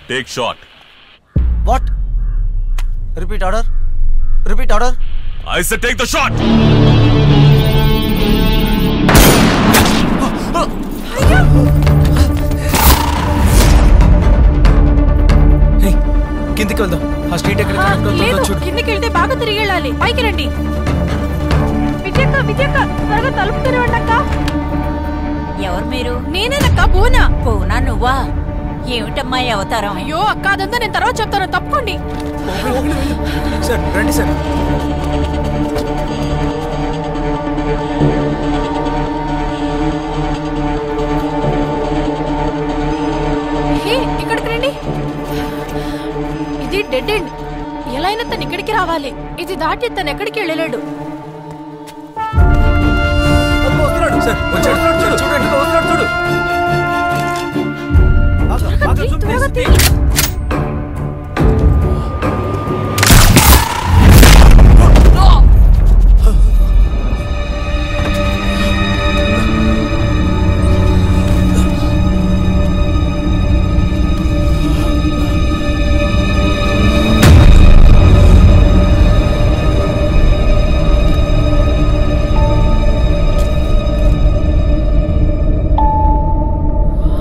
Take shot. What? Repeat order. Repeat order. I said take the shot. Hey, కిందికి వెళ్దాం. ఆ street ఎక్కడ connect అవుతుందో చూడు. కిందికి వెళ్తే బాగా తిరిగి వెళ్ళాలి. పైకి రండి. విజయక్క త్వరగా తలుపు తెరవండక్క. ఎవరు మీరు? నేనేనక్క పూనా. పూనా నువ్వా? ఏమిటమ్మా అవతారం? అయ్యో అక్క, అదంతా నేను తర్వాత చెప్తాను, తప్పుకోండి. సార్ రండి సార్. ఇక్కడికి రండి. ఇది డెడ్ ఎండ్. ఎలా అయినా తను ఇక్కడికి రావాలి. ఇది దాటి తను ఎక్కడికి వెళ్ళలేడు.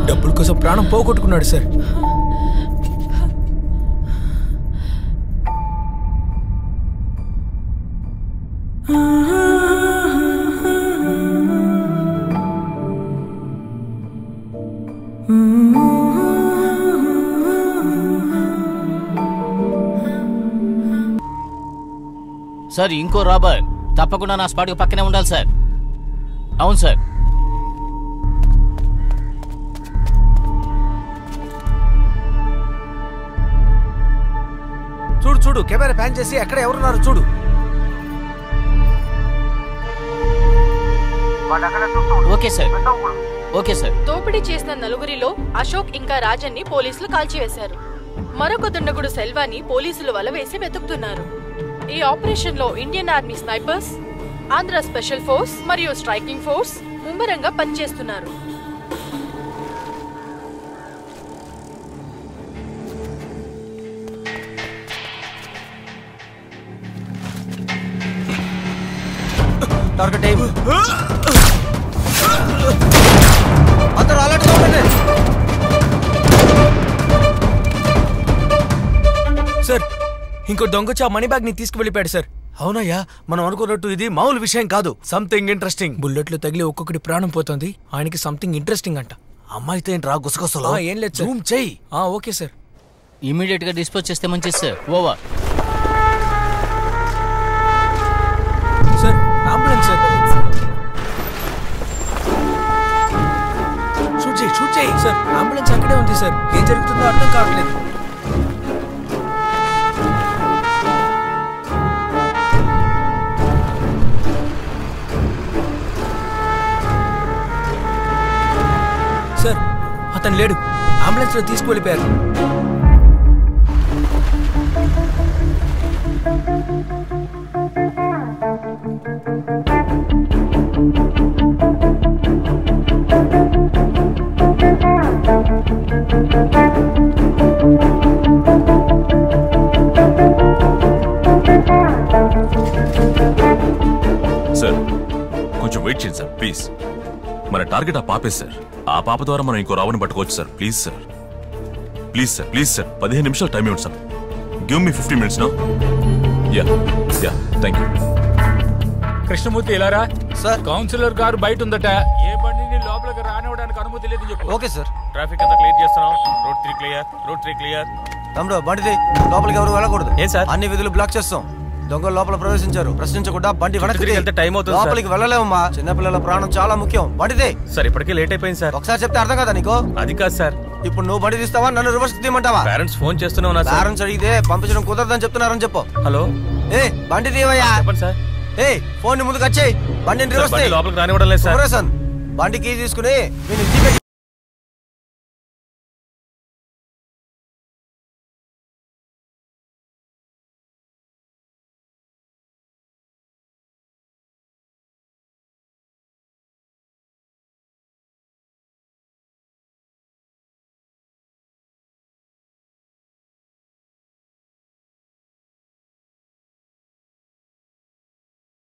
డబ్బుల కోసం ప్రాణం పోగొట్టుకున్నాడు సార్. సార్ ఇంకో రాబర్ తప్పకుండా నా స్పాట్కి పక్కనే ఉండాలి సార్. అవును సార్. చూడు చూడు, కెమెరా ప్యాన్ చేసి ఎక్కడ ఎవరున్నారు చూడు. Okay sir. Okay sir. దోపిడీ చేసిన నలుగురిలో అశోక్ ఇంకా రాజన్ని పోలీసులు కాల్చివేశారు. మరొక దుండగుడు సెల్వాని పోలీసులు వలవేసి వెతుకుతున్నారు. ఈ ఆపరేషన్ లో Indian army snipers, Andhra special force మరియు స్ట్రైకింగ్ ఫోర్స్ ముమ్మరంగా పనిచేస్తున్నారు. Target aim. అందరూ అలర్ట్ గా ఉండండి. సార్ ఇంకో దొంగచా మనీ బ్యాగ్ ని తీసుకువెళ్ళిపోయాడు సార్. అవునయ్యా, మనం అనుకున్నట్టు ఇది మామూలు విషయం కాదు. Something interesting. బుల్లెట్లు తగిలి ఒక్కొక్కటి ప్రాణం పోతుంది. ఆయనకి సంథింగ్ ఇంట్రెస్టింగ్ అంట. అమ్మాయితో ఏంట్రా గుసగుసలో? ఏం లేదు సార్. జూమ్ చెయ్యి. Okay sir. ఇమీడియట్ గా డిస్పోజ్ చేస్తే మంచిది sir. Over. Sir ambulance sir. Shoot చేయి సార్. అంబులెన్స్ అక్కడే ఉంది సార్. ఏం జరుగుతుందో అర్థం కావట్లేదు. సార్ అతను లేడు. అంబులెన్స్ లో తీసుకువెళ్ళిపోయారు. సార్ కొంచెం వెయిట్ చేయండి సార్ ప్లీజ్. మన టార్గెట్ ఆ పాపే సార్. ఆ పాప ద్వారా మనం ఇంకో రావుని పట్టుకోవచ్చు sir. Please sir, please sir, please sir. 15 నిమిషాలు టైం ఇవ్వండి sir. Give me 15 minutes now. Yeah thank you. Krishnamurthy ఇలారా సార్. కౌన్సిలర్ గారు బయట ఉందట. ఏ బండిని లోపలికి రానివ్వడానికి అనుమతి లేదు చెప్పు. Okay sir. ట్రాఫిక్ అంతా క్లియర్ చేస్తున్నాం. Road 3 clear. తమ్ముడు బండిది. లోపలికి ఎవరు వెళ్ళకూడదు. ఏ సార్? అన్ని విధులు బ్లాక్ చేస్తాం. దొంగలు లోపల ప్రవేశించారు. ప్రశ్నించకుండా బండి వెనక్కి. టైం అవుతుంది. లోపలికి వెళ్ళలేమమ్మా. చిన్నపిల్లల ప్రాణం చాలా ముఖ్యం. బండిదే. సార్ ఇప్పటికే లేట్ అయిపోయింది సార్. ఒకసారి చెప్తే అర్థం కదా నీకు? అది కాదు సార్. ఇప్పుడు నువ్వు బండి తీస్తావా, నన్ను రివర్స్ తీయమంటావా? పేరెంట్స్ ఫోన్ చేస్తున్నా. పేరెంట్స్ అడిగితే పంపించడం కుదరదని చెప్తున్నారని చెప్పు. హలో, ఏ బండి తీవయ్యా. చెప్పండి సార్. ఏ ఫోన్ ని ముందుకు వచ్చేయి. బండిని రివర్స్ లోపలికి రానివ్వడం లేదు సార్. బండి కీ తీసుకుని